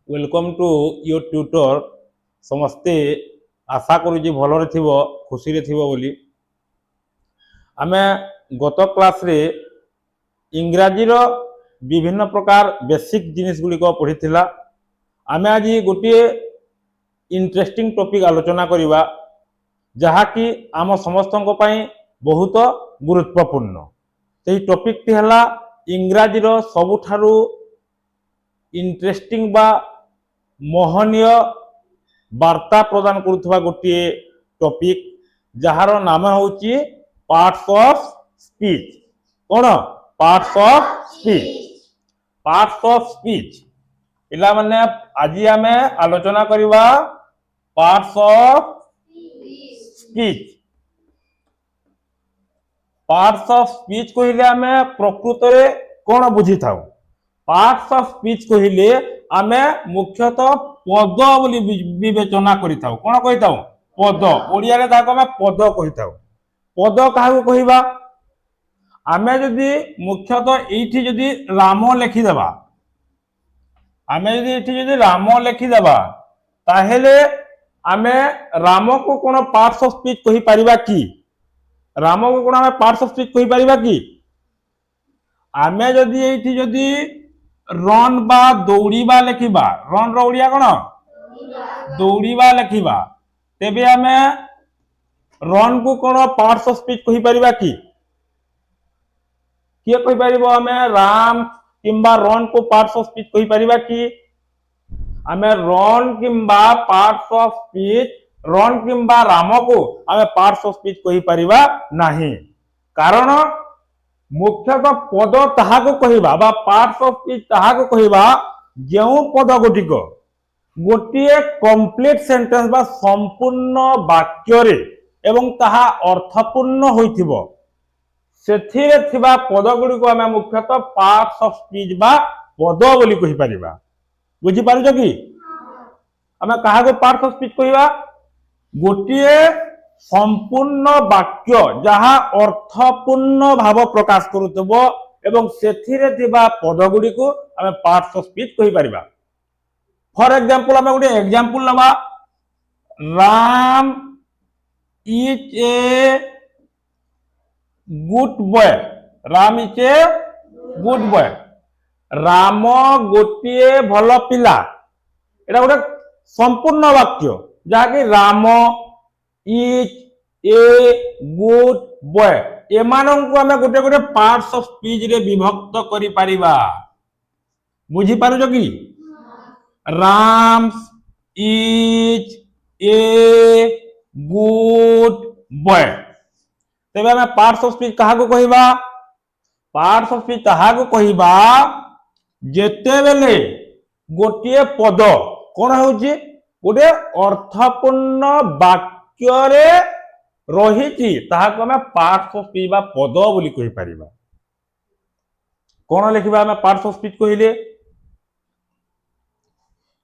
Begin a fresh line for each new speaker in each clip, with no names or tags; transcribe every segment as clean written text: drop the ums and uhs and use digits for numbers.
Welcome to your tutor समस्ते आशा करूँ भलरे थिबो खुशी रे थिबो बोली आमे गत क्लास रे इंग्राजी रो विभिन्न प्रकार बेसिक जिनिस गुडी को पढ़िथिला। आमे आज गोटे इंटरेस्टिंग टॉपिक आलोचना करिबा जहा कि आम समस्तन पई बहुत गुरुत्वपूर्ण। सेही टॉपिक टी हला इंग्राजी रो सबुठारु इंटरेस्टिंग बा मोहनीय वार्ता प्रदान करुवा गोटे टॉपिक जार नाम होची पार्ट्स ऑफ स्पीच। कौन parts of speech? Parts of speech पिला माने आज आमे आलोचना करिवा parts of speech. Parts of speech कहिले आमे प्रकृत रे कोन बुझी थाउ? पार्ट्स ऑफ स्पीच कहिले आमे मुख्यतः पद बोली विवेचना करि थाउ। कोन कहि थाउ? पद। ओडिया रे ताको आमे पद कहि थाउ। पद काहू कहिबा? आमे जदि मुख्यतः एठी जदि राम लिखि देबा, आमे जदि एठी जदि राम लिखि देबा ताहेले आमे राम को कोन पार्ट्स ऑफ स्पीच कहि परिबा की? राम को कोन आमे पार्ट्स ऑफ स्पीच कहि परिबा की? आमे जदि एठी जदि रन बा दौड़ीबा लिखिबा, रन रो ओडिया कोन? दौड़ीबा लिखिबा, तेबे आमे रन को कोन पार्ट्स ऑफ स्पीच कहि परिबा की? किए कहि परिबो? आमे राम किंबा रन को पार्ट्स ऑफ स्पीच कहि परिबा की? आमे रन किंबा पार्ट्स ऑफ स्पीच रन किंबा राम को आमे पार्ट्स ऑफ स्पीच कहि परिबा नाही। कारण मुख्यतः पद ताहा को कहिबा बा पार्ट्स ऑफ स्पीच ताहा को कहिबा जेउ पद गुटिक गोटिए कंप्लीट सेंटेंस बा संपूर्ण वाक्य रे एवं ताहा अर्थपूर्ण होइथिबो सेथिरे थिबा पद गुडी को आमे मुख्यतः पार्ट्स ऑफ स्पीच बा पद बोली कहि परिबा। बुझी पारुछ कि? आमे काहा को पार्ट्स ऑफ स्पीच कहिबा? गोटिए संपूर्ण वाक्य जहा अर्थपूर्ण भाव प्रकाश करुतबो एवं सेथिरे थिबा पद गुडी को आमे पार्ट्स ऑफ स्पीच कहि परिबा। फॉर एग्जांपल आमे गोटे एग्जांपल लबा, Ram is a good boy. Ram is a good boy. Ram गोटिए भल पिला। एटा गोटे संपूर्ण वाक्य जहा कि Ram is a good boy एमानन को आमे गोटे गोटे पार्ट्स ऑफ स्पीच रे विभक्त करि परिबा। बुझी पारुछ कि? Ram is a good boy. तेबे आमे पार्ट्स ऑफ स्पीच काहा को कहिबा? पार्ट्स ऑफ स्पीच ताहा को कहिबा जेते बेले गोटिए पद कोन होउची गोटे अर्थपूर्ण वाक्य रे रहिची ताहा को आमे पार्ट्स ऑफ स्पीच बा पद बोली कहि परिबा। कोन लिखिबा आमे पार्ट्स ऑफ स्पीच कहिले?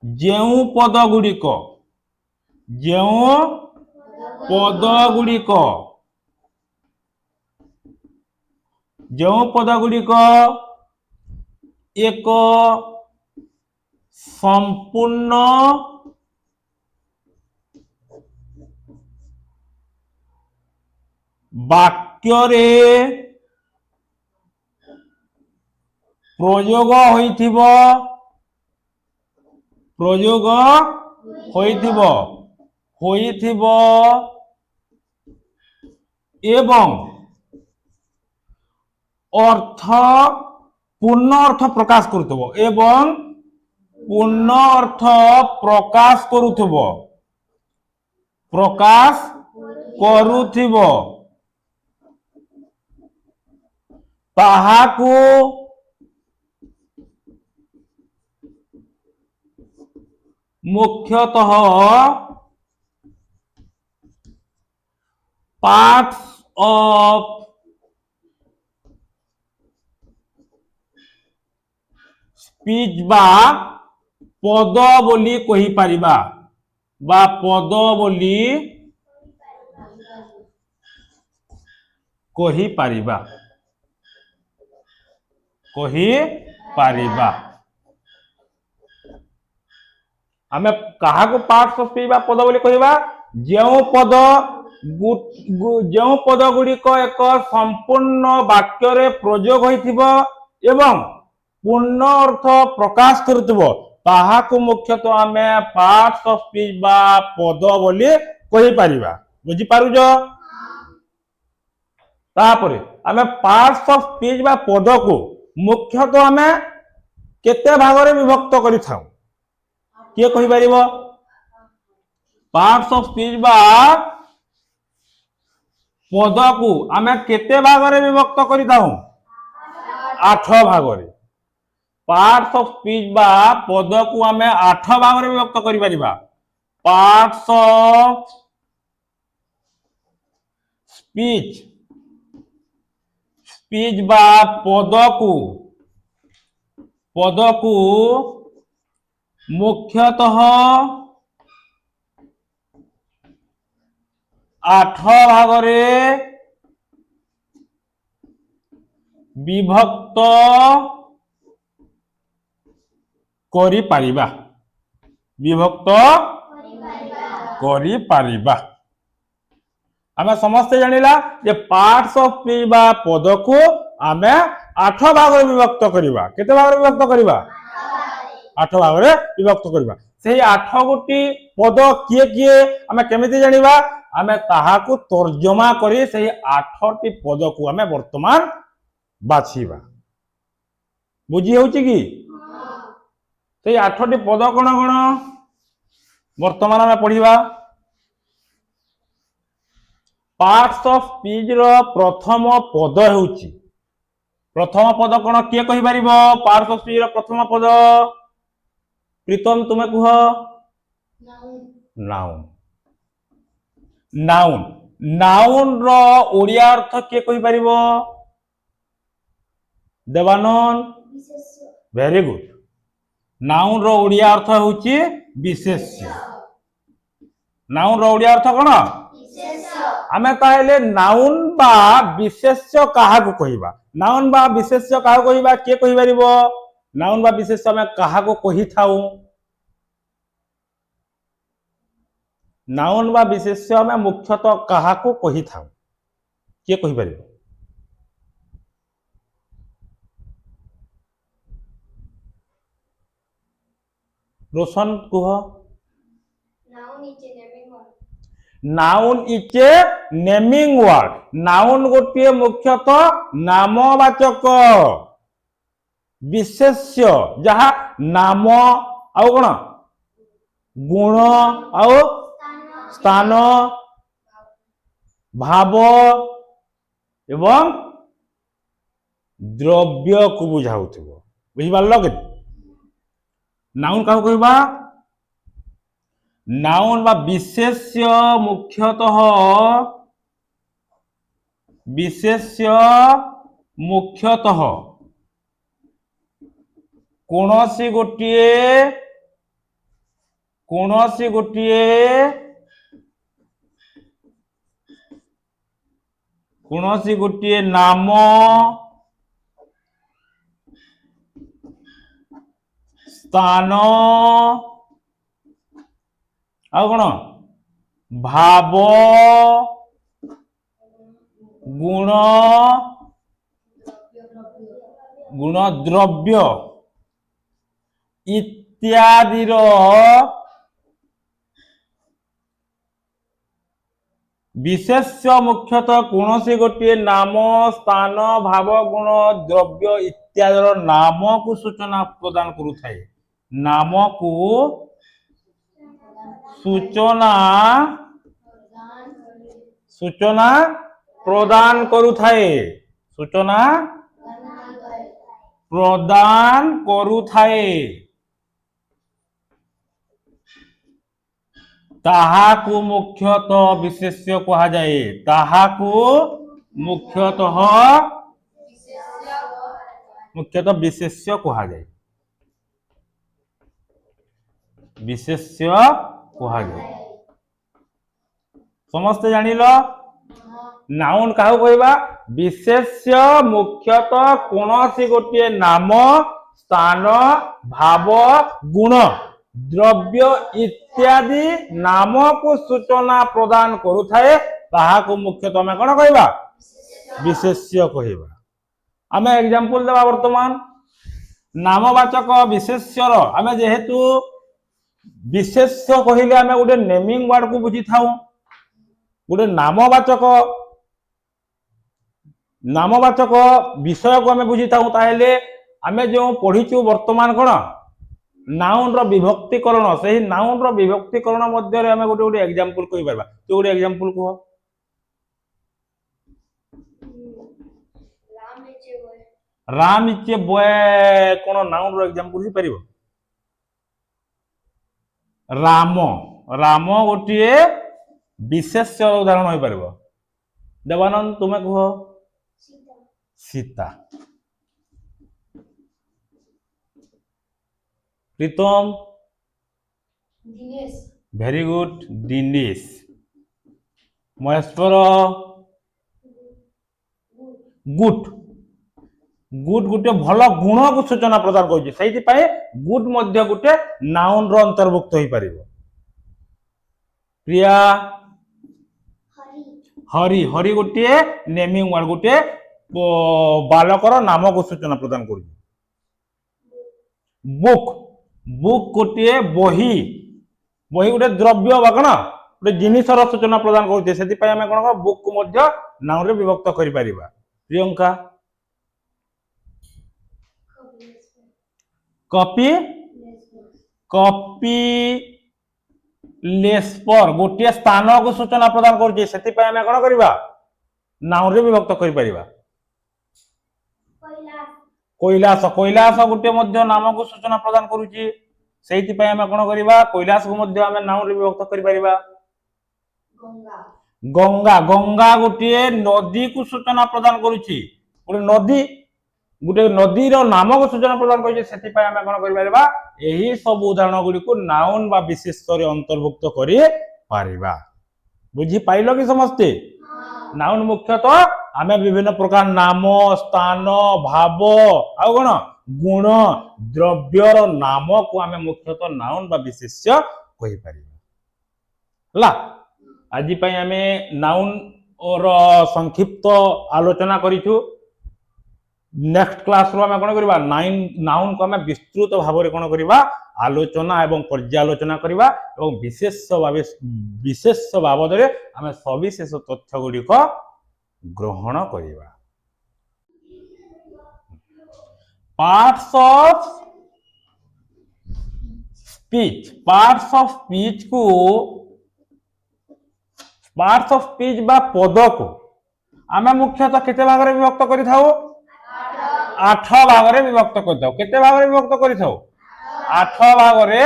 जेउ पद गुडिक एक संपूर्ण वाक्य रे प्रयोग होइथिबो एवं अर्थ पूर्ण अर्थ प्रकाश करुथबो एवं पूर्ण अर्थ प्रकाश करुथिबो ताहाकू मुख्यतः पार्ट्स ऑफ स्पीच बा पद बोली कहि परिबा बा पद बोली कहि परिबा। आमे कहा को पार्ट्स ऑफ स्पीच बा पद बोली कहबा जो पद गुड़ी को एक संपूर्ण वाक्य रे प्रयोग होइथिबो एवं पूर्ण अर्थ प्रकाश करथिबो ताहा को मुख्यतः आमे पार्ट्स ऑफ स्पीच बा पद बोली कहि परिबा बुझी पारुजो तापरे आमे पार्ट्स ऑफ स्पीच बा पद को मुख्यतः आमे केते भाग रे विभक्त करि थाउ के कहि परिबो पार्ट्स ऑफ स्पीच बा पद को आमे केते भाग रे विभक्त करि थाउ 8 भाग रे पार्ट्स ऑफ स्पीच बा पद को आमे 8 भाग रे विभक्त करि परिबा पार्ट्स ऑफ स्पीच स्पीच बा पद को मुख्यतः 8 भाग रे विभक्त करि परिबा विभक्त करि परिबा आमे समस्त जानिला जे पार्ट्स ऑफ स्पीच बा पद को आमे 8 भाग रे विभक्त करिबा केते भाग रे विभक्त करिबा 8 भाग रे विभक्त करिबा सेही 8 गोटी पद किए किए आमे केमिति जानिबा आमे ताहा को तर्जमा करी सेही 8 टी पद को आमे वर्तमान बाछिबा बुझी होउची की सेही 8 टी पद कोन कोन वर्तमान आमे पढिबा पार्ट्स ऑफ स्पीच रो प्रथम पद होउची प्रथम पद कोन किए कहि परिबो पार्ट्स ऑफ स्पीच रो प्रथम पद प्रीतम तुमे कुह नाउन नाउन नाउन रो ओडिया अर्थ किए कहि परिबो देवानंद वेरी गुड नाउन रो ओडिया अर्थ होउची विशेष्य नाउन रो ओडिया अर्थ कोन आमे ताहेले नाउन बा विशेष्य काहा को कहिबा नाउन बा विशेष्य काहा को कहिबा के कहि परिबो नाउन बा विशेष्य आमे काहा को कहि थाउ नाउन बा विशेष्य आमे मुख्यतः काहा को कहि थाउ के कहि परिबो रोशन कुह noun is a naming word noun गोटे मुख्यतः नामवाचक विशेष्य जहा नाम आउ कोन गुण आउ स्थान भाव एवं द्रव्य को बुझाउथिबो बुझि पारलो के नाउन का कहबा नाउन बा विशेष्य मुख्यतः कोनोसी गोटिए नाम स्थान आ कोन भाव गुण द्रव्य इत्यादि रो विशेष्य मुख्यतः कोनोसी गोटे नाम स्थान भाव गुण द्रव्य इत्यादि रो नाम को सूचना प्रदान करू थाए नाम को सूचना प्रदान करू थाए सूचना प्रदान करू थाए ताहा को मुख्यतः विशेष्य कहा जाए ताहा को मुख्यतः विशेष्य कहा जाए विशेष्य कहा जाए समस्त जानिलो नाउन काहू कहबा विशेष्य मुख्यतः कोनोसी गोटे नाम स्थान भाव गुण द्रव्य इत्यादि नाम को सूचना प्रदान करुथाए ताहाको मुख्यतः आमे कोन कहबा विशेष्य कहबा। आमे एग्जांपल देबा वर्तमान नामवाचक विशेष्यर आमे जेहेतु विशेष्य कहिले आमे गोटे नेमिंग वर्ड को बुझी थाउ गोटे नामवाचक विषय को आमे बुझी थाउ ताहेले आमे जो पढिचु वर्तमान कोन नाउन रो विभक्तिकरण सही नाउन रो विभक्तिकरण मध्य रे आमे गोटे गोटे एग्जांपल कहि परबा तो गोटे एग्जांपल को राम इचे बॉय कोन नाउन रो एग्जांपल ही परिबो राम राम गोटे विशेष उदाहरण होई परबो। देवानंद तुमे कहो Sita Pritam
Dinesh
very good Dinesh Maheshwar good good गोटे भल गुण को सूचना प्रदान करुचे से गुड मध्य गोटे नाउन रो अंतर्भुक्त हो पार। प्रिया हरि हरि गोटे नेमिंग वर्ड गोटे बालकर नाम को सूचना प्रदान कर। बुक बुक गोटे बही बही गोटे द्रव्य बा कौन गोटे जिनिसर सूचना प्रदान करुचे से कौन बुक को नाउन रे विभक्त कर पारिबा। प्रियंका कॉपी कॉपी लेस्पर गोटे स्थान को सूचना प्रदान करुचे से कौन करवा नाउन रे विभक्त कर पारिबा। कैलाश कैलाश गोटे नाम को सूचना प्रदान करुची से कौन करवा कैलाश को नाउन रे विभक्त कर पारिबा। गंगा गंगा गोटे नदी को सूचना प्रदान करुची गोटे नदी रो नाम को सूचना प्रदान करुची से कौन कर पारिबा एही सब उदाहरण गुडी को नाउन बा विशेष्य रे अंतर्भुक्त करि पारिबा। बुझी पाइलो कि समस्ते नाउन मुख्यतः आमे विभिन्न प्रकार नाम स्थान भाव आ कोन गुण द्रव्य रो नाम को आमे मुख्यतः नाउन बा विशेष्य कहि पारिबा। ला आज पई आमे नाउन और संक्षिप्त आलोचना करिछु। नेक्स्ट क्लास रो आमे कोन करबा नाउन को आमे विस्तृत भाव रे कोन करबा आलोचना एवं पर्यालोचना करबा एवं विशेष बाबद रे आमे सविशेष तथ्य गुडी को ग्रहण करबा। पार्ट्स ऑफ स्पीच बा पद को आमे मुख्यतः केते भाग रे विभक्त करि थाउ 8 भाग रे विभक्त करि थाउ। केते भाग रे विभक्त करि थाउ 8 भाग रे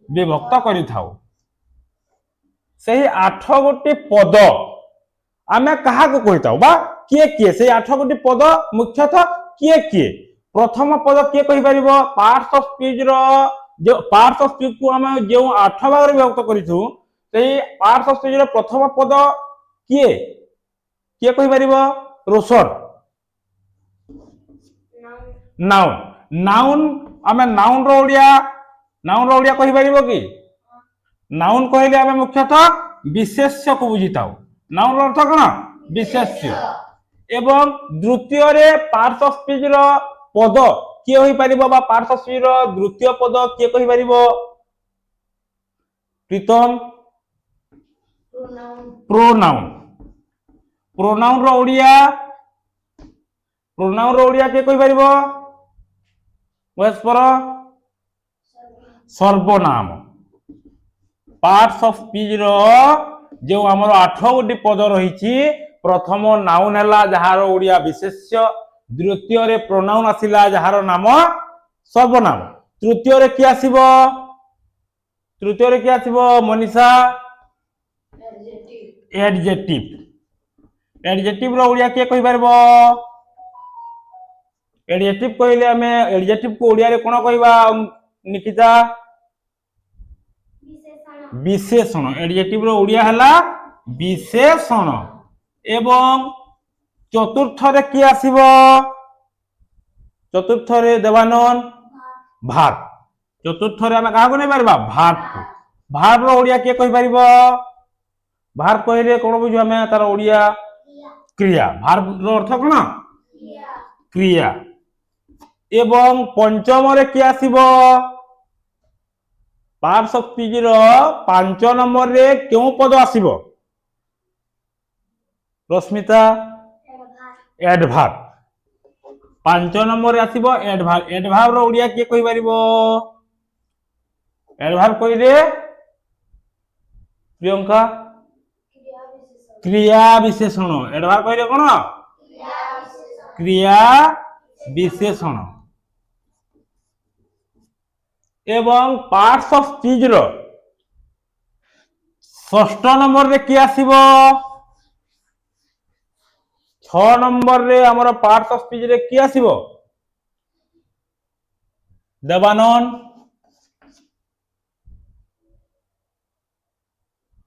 विभक्त करि थाउ। सेही 8 गोटी पद आमे कहा को कहि थाउ बा किए किए से 8 गोटी पद मुख्यतः किए किए प्रथम पद किए कहि परिबो पार्ट्स ऑफ स्पीच रो जो पार्ट्स ऑफ स्पीच को आमे जो 8 भाग रे विभक्त करिथु सेही पार्ट्स ऑफ स्पीच रो प्रथम पद किए किए कहि परिबो रोशन नाउन नाउन आमे नाउन रो ओडिया कहि परिबो कि नाउन कहले आमे मुख्यतः विशेष्य को बुझिताउ। नाउन रो अर्थ कोन विशेष्य एवं द्वितीय रे पार्ट्स ऑफ स्पीच रो पद किए होई परिबो बा पार्ट्स ऑफ स्पीच रो द्वितीय पद किए कहि परिबो प्रीतम प्रोनाउन प्रोनाउन रो ओडिया के कहि परिबो परस्पर सर्वनाम। पार्ट्स ऑफ स्पीच रो जो हमर 8 गोटी पद रहिछि प्रथम नाउन हला जहार ओडिया विशेष्य द्वितीय रे प्रोनाउन आसिला जहार नाम सर्वनाम तृतीय रे कि आसीबो मनीषा एडजेक्टिव रो ओडिया के कहि परबो एडजेक्टिव कहले हमें एडजेक्टिव को ओडिया रे कोन कहबा निकिता विशेषण एडजेक्टिव रो ओडिया हला विशेषण एवं चतुर्थ रे कि आसीबो चतुर्थ रे देवानंद भार चतुर्थ रे आमे काहाको नै परबा भार्ब को भार्ब रो ओडिया के कहि परिबो भार्ब कहिले कोन बुझु आमे तार ओडिया क्रिया भार्ब रो अर्थ कोन क्रिया एवं पंचम रे कि आसीबो पार्ट्स ऑफ स्पीच रो 5 नंबर रे केउ पद आसीबो रश्मिता एडभार्ब 5 नंबर रे आसीबो एडभार्ब एडभार्ब रो ओडिया के कहि परिबो एडभार्ब कहिले प्रियंका क्रिया विशेषण एडभार्ब कहिले कोन क्रिया विशेषण एवं पार्ट्स ऑफ स्पीच रो 6 नंबर रे कि आसीबो 6 नंबर रे हमर पार्ट्स ऑफ स्पीच रे कि आसीबो Devanand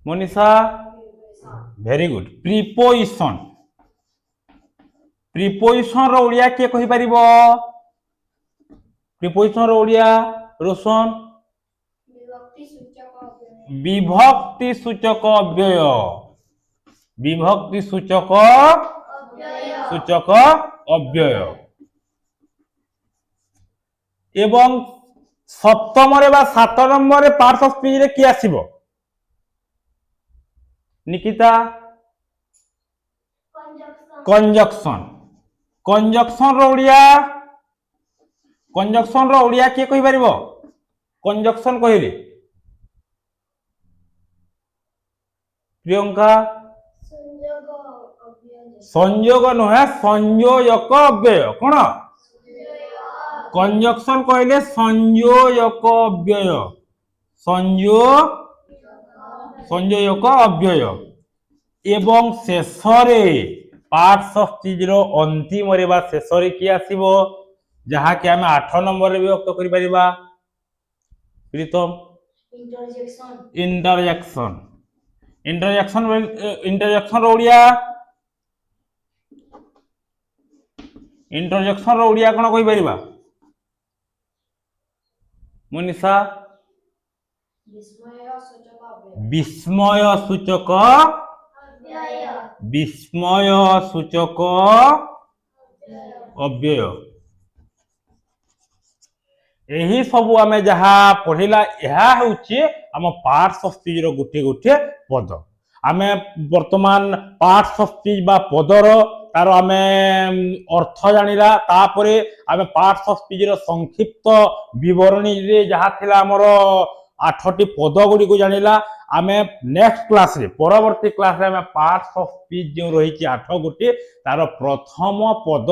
Manisha very good preposition preposition रो ओडिया के कहि परिबो प्रीपोजिशन रो ओडिया रोशन
विभक्ति सूचक अव्यय
विभक्ति सूचक सूचक अव्यय एवं सप्तम रे बा 7 नंबर रे पार्ट्स ऑफ स्पीच रे कि आसीबो निकिता कंजक्शन कंजक्शन रो ओडिया के कहि परिबो कंजक्शन कहिले प्रियंका संयोग नहे संयोजक अव्यय कोन कंजक्शन कहिले संयोजक अव्यय संयोजक अव्यय एवं शेषरे पार्ट्स ऑफ स्पीच रो अंतिम रे बा शेषरे कि आसीबो जहा कि हमें 8 नंबर रे व्यक्त करि परिबा प्रीतम इंटरजेक्शन इंटरजेक्शन रो ओडिया कोन कहि परिबा मनीषा विस्मय सूचक अव्यय एही सबु आमे जहा पढिला एहा होची हम पार्ट्स ऑफ स्पीच रो गुटे गुटे पद आमे वर्तमान पार्ट्स ऑफ स्पीच बा पदर तार आमे अर्थ जानिला तापरे आमे पार्ट्स ऑफ स्पीच रो संक्षिप्त विवरणी रे जहा थिला हमर 8टी पद गुडी को जानिला आमे नेक्स्ट क्लास रे परवर्ती क्लास रे आमे पार्ट्स ऑफ स्पीच जो रहिची 8 गुटी तार प्रथम पद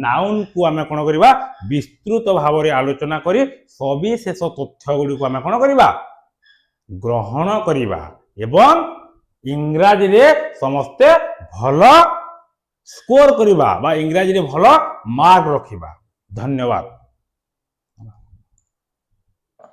नाउन को आमे कोन करिबा विस्तृत भाव रे आलोचना करी सविशेष तथ्य गुडी को आमे कोन करिबा ग्रहण करिबा एवं इंग्रजी रे समस्ते भलो स्कोर करिबा बा इंग्रजी रे भलो मार्क रखिबा धन्यवाद।